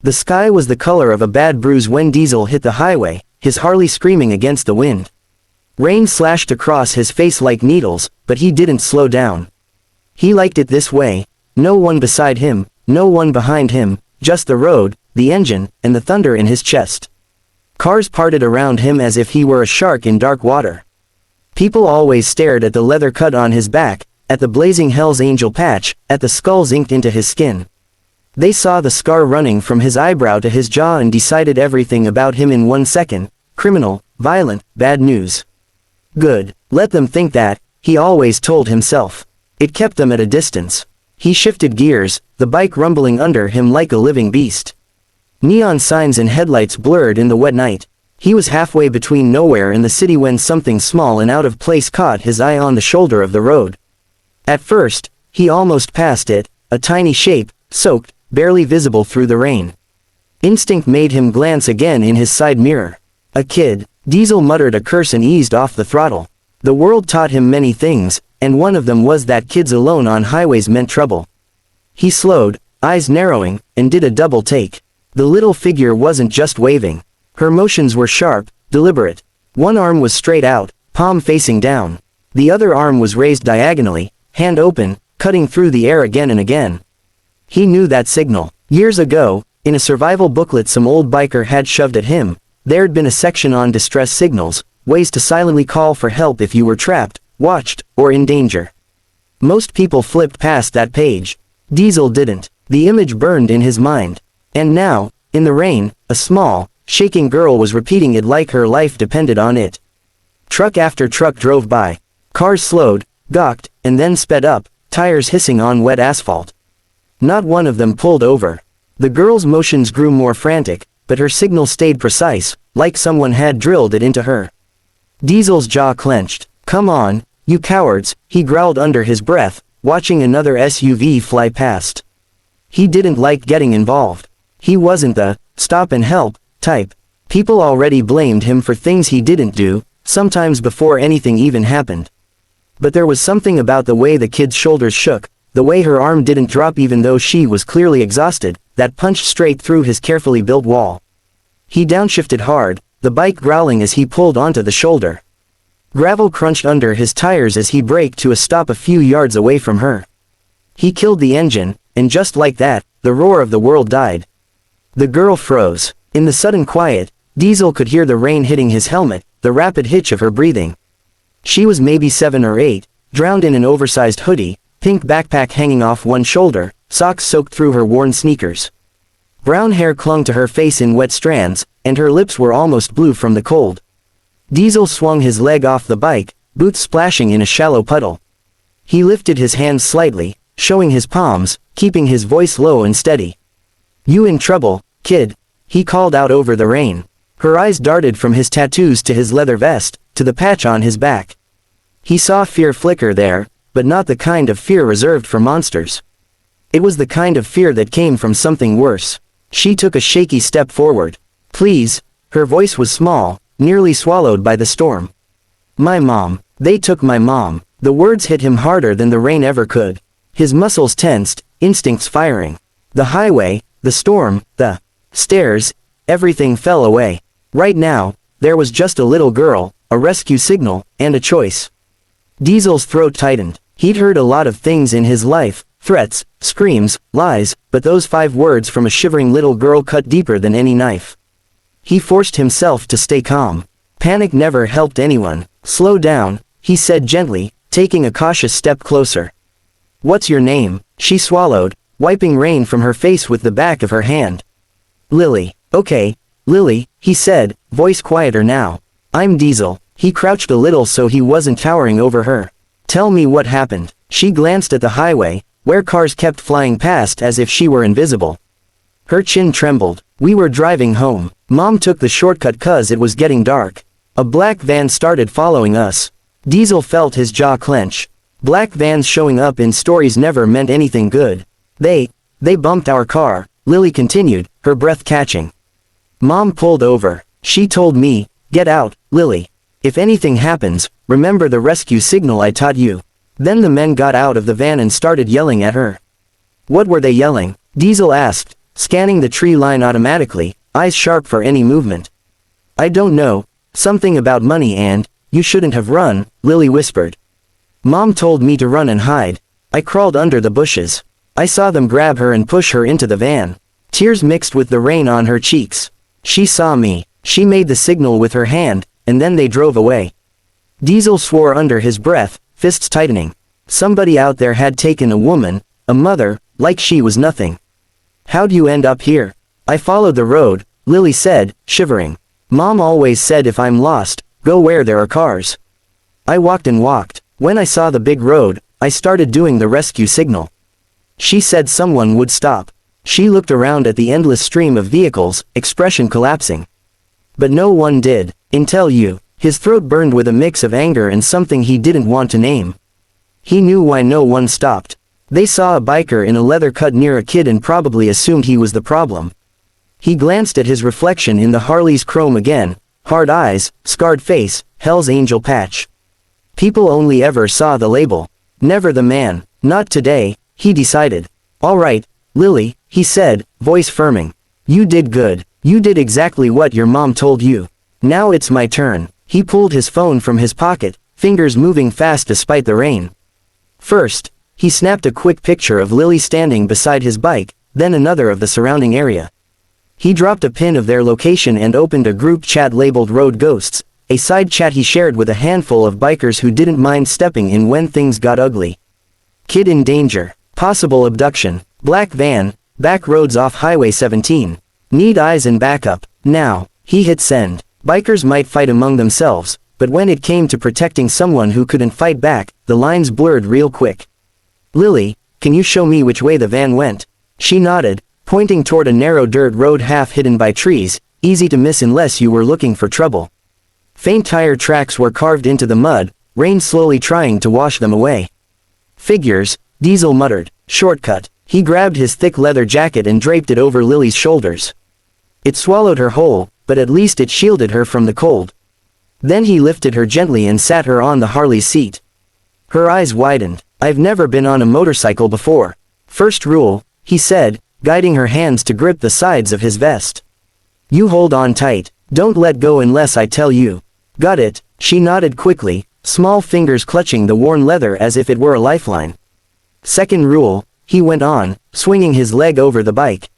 The sky was the color of a bad bruise when Diesel hit the highway, his Harley screaming against the wind. Rain slashed across his face like needles, but he didn't slow down. He liked it this way. No one beside him, no one behind him, just the road, the engine, and the thunder in his chest. Cars parted around him as if he were a shark in dark water. People always stared at the leather cut on his back, at the blazing Hell's Angel patch, at the skulls inked into his skin. They saw the scar running from his eyebrow to his jaw and decided everything about him in 1 second. Criminal, violent, bad news. Good, let them think that, he always told himself. It kept them at a distance. He shifted gears, the bike rumbling under him like a living beast. Neon signs and headlights blurred in the wet night. He was halfway between nowhere and the city when something small and out of place caught his eye on the shoulder of the road. At first, he almost passed it, a tiny shape, soaked, barely visible through the rain. Instinct made him glance again in his side mirror. A kid. Diesel muttered a curse and eased off the throttle. The world taught him many things, and one of them was that kids alone on highways meant trouble. He slowed, eyes narrowing, and did a double take. The little figure wasn't just waving. Her motions were sharp, deliberate. One arm was straight out, palm facing down. The other arm was raised diagonally, hand open, cutting through the air again and again. He knew that signal. Years ago, in a survival booklet some old biker had shoved at him, there'd been a section on distress signals, ways to silently call for help if you were trapped, watched, or in danger. Most people flipped past that page. Diesel didn't. The image burned in his mind. And now, in the rain, a small, shaking girl was repeating it like her life depended on it. Truck after truck drove by. Cars slowed, gawked, and then sped up, tires hissing on wet asphalt. Not one of them pulled over. The girl's motions grew more frantic, but her signal stayed precise, like someone had drilled it into her. Diesel's jaw clenched. Come on, you cowards, he growled under his breath, watching another SUV fly past. He didn't like getting involved. He wasn't the stop and help type. People already blamed him for things he didn't do, sometimes before anything even happened. But there was something about the way the kid's shoulders shook, the way her arm didn't drop even though she was clearly exhausted, that punched straight through his carefully built wall. He downshifted hard, the bike growling as he pulled onto the shoulder. Gravel crunched under his tires as he braked to a stop a few yards away from her. He killed the engine, and just like that, the roar of the world died. The girl froze. In the sudden quiet, Diesel could hear the rain hitting his helmet, the rapid hitch of her breathing. She was maybe 7 or 8, drowned in an oversized hoodie, pink backpack hanging off one shoulder, socks soaked through her worn sneakers. Brown hair clung to her face in wet strands, and her lips were almost blue from the cold. Diesel swung his leg off the bike, boots splashing in a shallow puddle. He lifted his hands slightly, showing his palms, keeping his voice low and steady. You in trouble, kid, he called out over the rain. Her eyes darted from his tattoos to his leather vest, to the patch on his back. He saw fear flicker there, but not the kind of fear reserved for monsters. It was the kind of fear that came from something worse. She took a shaky step forward. Please, her voice was small, nearly swallowed by the storm. My mom, they took my mom. The words hit him harder than the rain ever could. His muscles tensed, instincts firing. The highway, the storm, the stairs, everything fell away. Right now, there was just a little girl, a rescue signal, and a choice. Diesel's throat tightened. He'd heard a lot of things in his life, threats, screams, lies, but those 5 words from a shivering little girl cut deeper than any knife. He forced himself to stay calm. Panic never helped anyone. Slow down, he said gently, taking a cautious step closer. What's your name? She swallowed, wiping rain from her face with the back of her hand. Lily. Okay, Lily, he said, voice quieter now. I'm Diesel. He crouched a little so he wasn't towering over her. Tell me what happened. She glanced at the highway, where cars kept flying past as if she were invisible. Her chin trembled. We were driving home. Mom took the shortcut 'cause it was getting dark. A black van started following us. Diesel felt his jaw clench. Black vans showing up in stories never meant anything good. They bumped our car, Lily continued, her breath catching. Mom pulled over. She told me, get out, Lily. If anything happens, remember the rescue signal I taught you. Then the men got out of the van and started yelling at her. What were they yelling? Diesel asked, scanning the tree line automatically, eyes sharp for any movement. I don't know, something about money and, you shouldn't have run, Lily whispered. Mom told me to run and hide. I crawled under the bushes. I saw them grab her and push her into the van. Tears mixed with the rain on her cheeks. She saw me. She made the signal with her hand, and then they drove away. Diesel swore under his breath, fists tightening. Somebody out there had taken a woman, a mother, like she was nothing. How'd you end up here? I followed the road, Lily said, shivering. Mom always said if I'm lost, go where there are cars. I walked and walked. When I saw the big road, I started doing the rescue signal. She said someone would stop. She looked around at the endless stream of vehicles, expression collapsing. But no one did, until you. His throat burned with a mix of anger and something he didn't want to name. He knew why no one stopped. They saw a biker in a leather cut near a kid and probably assumed he was the problem. He glanced at his reflection in the Harley's chrome again, hard eyes, scarred face, Hell's Angel patch. People only ever saw the label. Never the man. Not today, he decided. All right, Lily, he said, voice firming. You did good. You did exactly what your mom told you. Now it's my turn. He pulled his phone from his pocket, fingers moving fast despite the rain. First, he snapped a quick picture of Lily standing beside his bike, then another of the surrounding area. He dropped a pin of their location and opened a group chat labeled Road Ghosts, a side chat he shared with a handful of bikers who didn't mind stepping in when things got ugly. Kid in danger. Possible abduction. Black van. Back roads off Highway 17. Need eyes and backup. Now. He hit send. Bikers might fight among themselves, but when it came to protecting someone who couldn't fight back, the lines blurred real quick. Lily, can you show me which way the van went? She nodded, pointing toward a narrow dirt road half hidden by trees, easy to miss unless you were looking for trouble. Faint tire tracks were carved into the mud, rain slowly trying to wash them away. Figures, Diesel muttered. Shortcut. He grabbed his thick leather jacket and draped it over Lily's shoulders. It swallowed her whole, but at least it shielded her from the cold. Then he lifted her gently and sat her on the Harley's seat. Her eyes widened. I've never been on a motorcycle before. First rule, he said, guiding her hands to grip the sides of his vest. You hold on tight. Don't let go unless I tell you. Got it, she nodded quickly, small fingers clutching the worn leather as if it were a lifeline. Second rule, he went on, swinging his leg over the bike.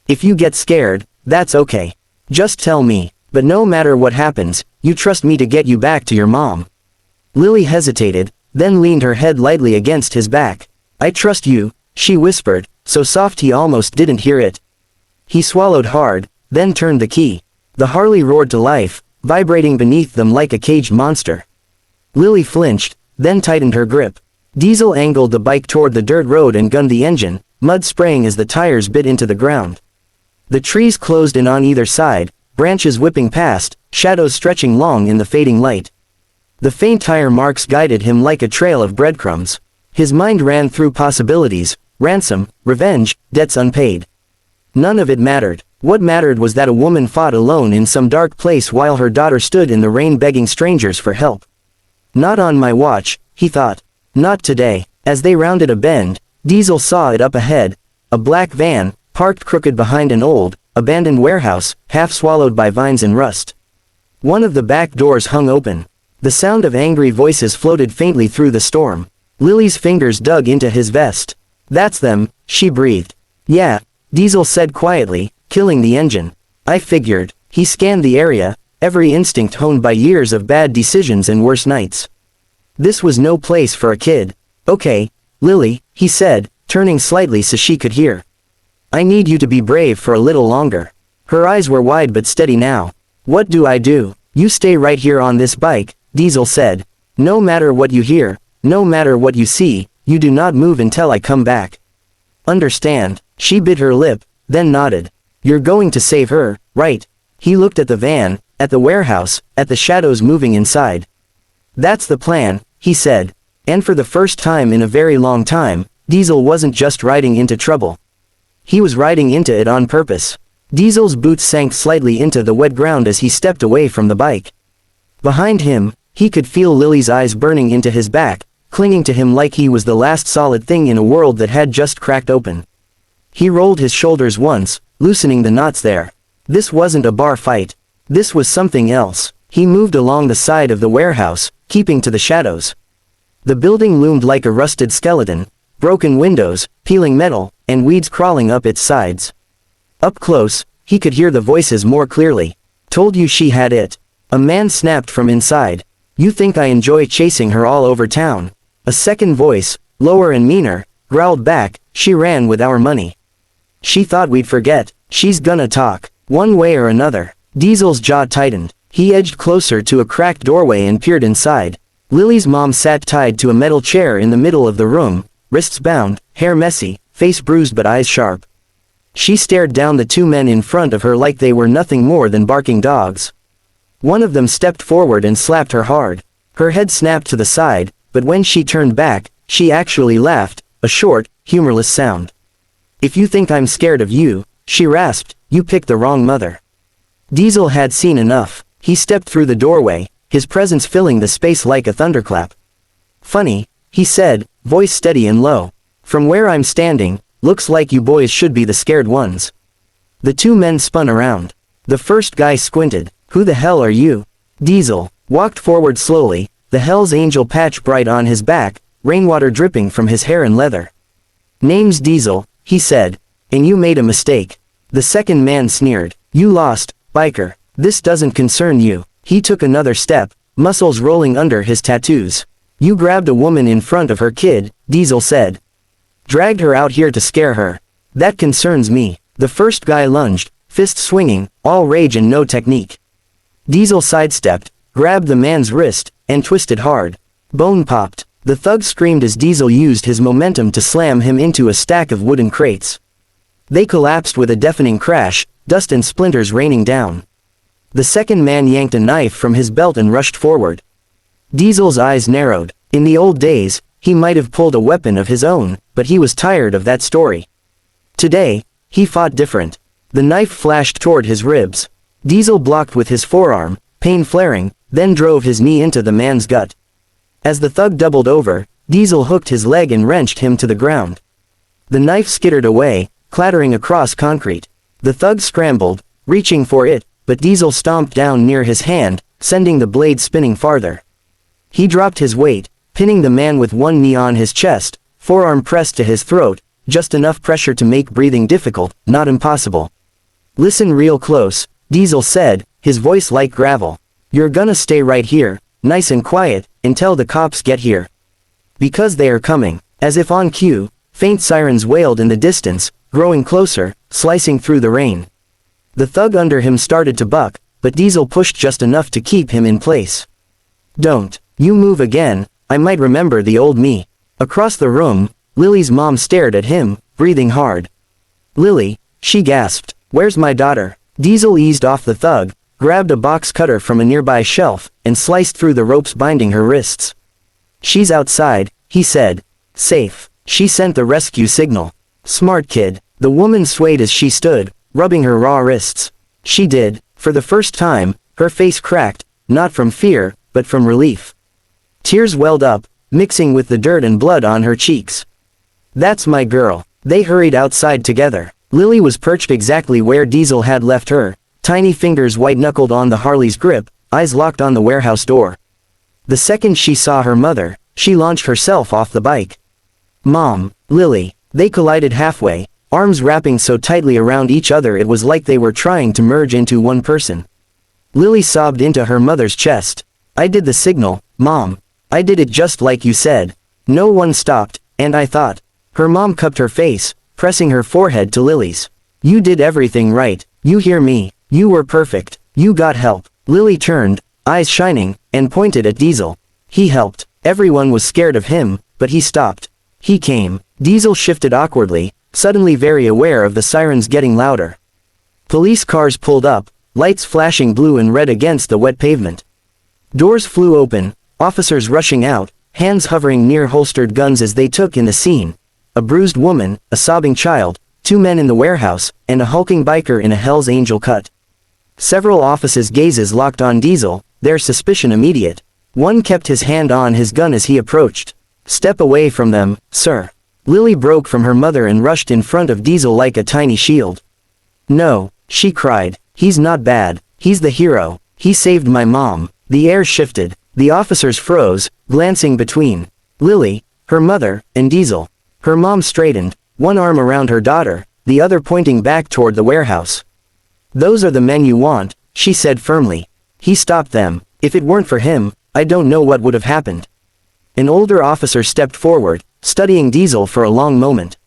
If you get scared, that's okay. Just tell me, but no matter what happens, you trust me to get you back to your mom. Lily hesitated, then leaned her head lightly against his back. I trust you, she whispered, so soft he almost didn't hear it. He swallowed hard, then turned the key. The Harley roared to life, vibrating beneath them like a caged monster. Lily flinched, then tightened her grip. Diesel angled the bike toward the dirt road and gunned the engine, mud spraying as the tires bit into the ground. The trees closed in on either side, branches whipping past, shadows stretching long in the fading light. The faint tire marks guided him like a trail of breadcrumbs. His mind ran through possibilities, ransom, revenge, debts unpaid. None of it mattered. What mattered was that a woman fought alone in some dark place while her daughter stood in the rain begging strangers for help. Not on my watch, he thought. Not today. As they rounded a bend, Diesel saw it up ahead, a black van, parked crooked behind an old, abandoned warehouse, half swallowed by vines and rust. One of the back doors hung open. The sound of angry voices floated faintly through the storm. Lily's fingers dug into his vest. That's them, she breathed. Yeah, Diesel said quietly, killing the engine. I figured. He scanned the area, every instinct honed by years of bad decisions and worse nights. This was no place for a kid. Okay, Lily, he said, turning slightly so she could hear. I need you to be brave for a little longer. Her eyes were wide but steady now. What do I do? You stay right here on this bike, Diesel said. No matter what you hear, no matter what you see, you do not move until I come back. Understand? She bit her lip, then nodded. You're going to save her, right? He looked at the van, at the warehouse, at the shadows moving inside. That's the plan, he said. And for the first time in a very long time, Diesel wasn't just riding into trouble. He was riding into it on purpose. Diesel's boots sank slightly into the wet ground as he stepped away from the bike. Behind him, he could feel Lily's eyes burning into his back, clinging to him like he was the last solid thing in a world that had just cracked open. He rolled his shoulders once, loosening the knots there. This wasn't a bar fight. This was something else. He moved along the side of the warehouse, keeping to the shadows. The building loomed like a rusted skeleton, broken windows, peeling metal, and weeds crawling up its sides. Up close, he could hear the voices more clearly. Told you she had it. A man snapped from inside. You think I enjoy chasing her all over town? A second voice, lower and meaner, growled back, she ran with our money. She thought we'd forget. She's gonna talk. One way or another. Diesel's jaw tightened. He edged closer to a cracked doorway and peered inside. Lily's mom sat tied to a metal chair in the middle of the room, wrists bound, hair messy, face bruised but eyes sharp. She stared down the two men in front of her like they were nothing more than barking dogs. One of them stepped forward and slapped her hard. Her head snapped to the side, but when she turned back, she actually laughed, a short, humorless sound. If you think I'm scared of you, she rasped, you picked the wrong mother. Diesel had seen enough. He stepped through the doorway, his presence filling the space like a thunderclap. Funny, he said, voice steady and low. From where I'm standing, looks like you boys should be the scared ones. The two men spun around. The first guy squinted. Who the hell are you? Diesel walked forward slowly, the Hell's Angel patch bright on his back, rainwater dripping from his hair and leather. Name's Diesel, he said. And you made a mistake. The second man sneered. You lost, biker. This doesn't concern you. He took another step, muscles rolling under his tattoos. You grabbed a woman in front of her kid, Diesel said. Dragged her out here to scare her. That concerns me. The first guy lunged, fist swinging, all rage and no technique. Diesel sidestepped, grabbed the man's wrist, and twisted hard. Bone popped. The thug screamed as Diesel used his momentum to slam him into a stack of wooden crates. They collapsed with a deafening crash, dust and splinters raining down. The second man yanked a knife from his belt and rushed forward. Diesel's eyes narrowed. In the old days, he might have pulled a weapon of his own, but he was tired of that story. Today, he fought different. The knife flashed toward his ribs. Diesel blocked with his forearm, pain flaring, then drove his knee into the man's gut. As the thug doubled over, Diesel hooked his leg and wrenched him to the ground. The knife skittered away, clattering across concrete. The thug scrambled, reaching for it, but Diesel stomped down near his hand, sending the blade spinning farther. He dropped his weight, pinning the man with one knee on his chest, forearm pressed to his throat, just enough pressure to make breathing difficult, not impossible. Listen real close, Diesel said, his voice like gravel. You're gonna stay right here, nice and quiet, until the cops get here. Because they are coming. As if on cue, faint sirens wailed in the distance, growing closer, slicing through the rain. The thug under him started to buck, but Diesel pushed just enough to keep him in place. Don't. You move again, I might remember the old me. Across the room, Lily's mom stared at him, breathing hard. Lily, she gasped. Where's my daughter? Diesel eased off the thug, grabbed a box cutter from a nearby shelf, and sliced through the ropes binding her wrists. She's outside, he said. Safe. She sent the rescue signal. Smart kid. The woman swayed as she stood, rubbing her raw wrists. She did. For the first time, her face cracked, not from fear, but from relief. Tears welled up, mixing with the dirt and blood on her cheeks. That's my girl. They hurried outside together. Lily was perched exactly where Diesel had left her, tiny fingers white-knuckled on the Harley's grip, eyes locked on the warehouse door. The second she saw her mother, she launched herself off the bike. Mom, Lily. They collided halfway, arms wrapping so tightly around each other it was like they were trying to merge into one person. Lily sobbed into her mother's chest. I did the signal, Mom. I did it just like you said. No one stopped, and I thought. Her mom cupped her face, pressing her forehead to Lily's. You did everything right. You hear me. You were perfect. You got help. Lily turned, eyes shining, and pointed at Diesel. He helped. Everyone was scared of him, but he stopped. He came. Diesel shifted awkwardly, suddenly very aware of the sirens getting louder. Police cars pulled up, lights flashing blue and red against the wet pavement. Doors flew open, officers rushing out, hands hovering near holstered guns as they took in the scene. A bruised woman, a sobbing child, two men in the warehouse, and a hulking biker in a Hell's Angel cut. Several officers' gazes locked on Diesel, their suspicion immediate. One kept his hand on his gun as he approached. Step away from them, sir. Lily broke from her mother and rushed in front of Diesel like a tiny shield. "No," she cried. "He's not bad. He's the hero. He saved my mom." The air shifted. The officers froze, glancing between Lily, her mother, and Diesel. Her mom straightened, one arm around her daughter, the other pointing back toward the warehouse. "Those are the men you want," she said firmly. "He stopped them. If it weren't for him, I don't know what would have happened." An older officer stepped forward, studying Diesel for a long moment.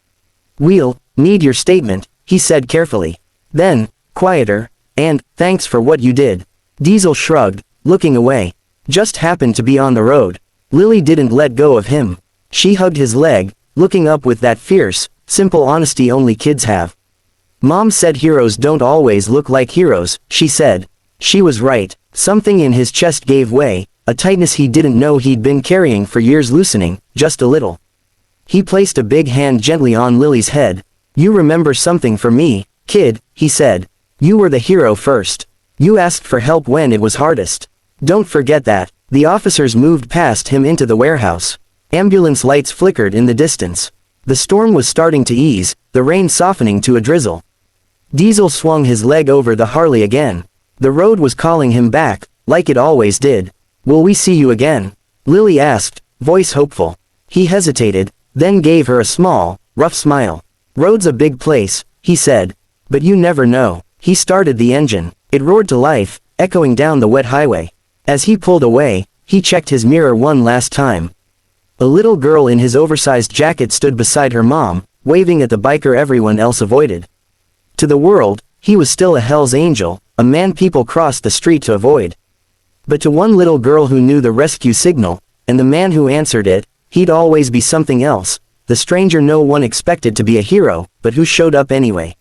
"We'll need your statement," he said carefully. Then, quieter, "And, thanks for what you did." Diesel shrugged, looking away. "Just happened to be on the road." Lily didn't let go of him. She hugged his leg, looking up with that fierce, simple honesty only kids have. "Mom said heroes don't always look like heroes," she said. She was right. Something in his chest gave way, a tightness he didn't know he'd been carrying for years loosening, just a little. He placed a big hand gently on Lily's head. "You remember something for me, kid," he said. "You were the hero first. You asked for help when it was hardest. Don't forget that." The officers moved past him into the warehouse. Ambulance lights flickered in the distance. The storm was starting to ease, the rain softening to a drizzle. Diesel swung his leg over the Harley again. The road was calling him back, like it always did. "Will we see you again?" Lily asked, voice hopeful. He hesitated, then gave her a small, rough smile. "Road's a big place," he said. "But you never know." He started the engine. It roared to life, echoing down the wet highway. As he pulled away, he checked his mirror one last time. A little girl in his oversized jacket stood beside her mom, waving at the biker everyone else avoided. To the world, he was still a Hell's Angel, a man people crossed the street to avoid. But to one little girl who knew the rescue signal, and the man who answered it, he'd always be something else, the stranger no one expected to be a hero, but who showed up anyway.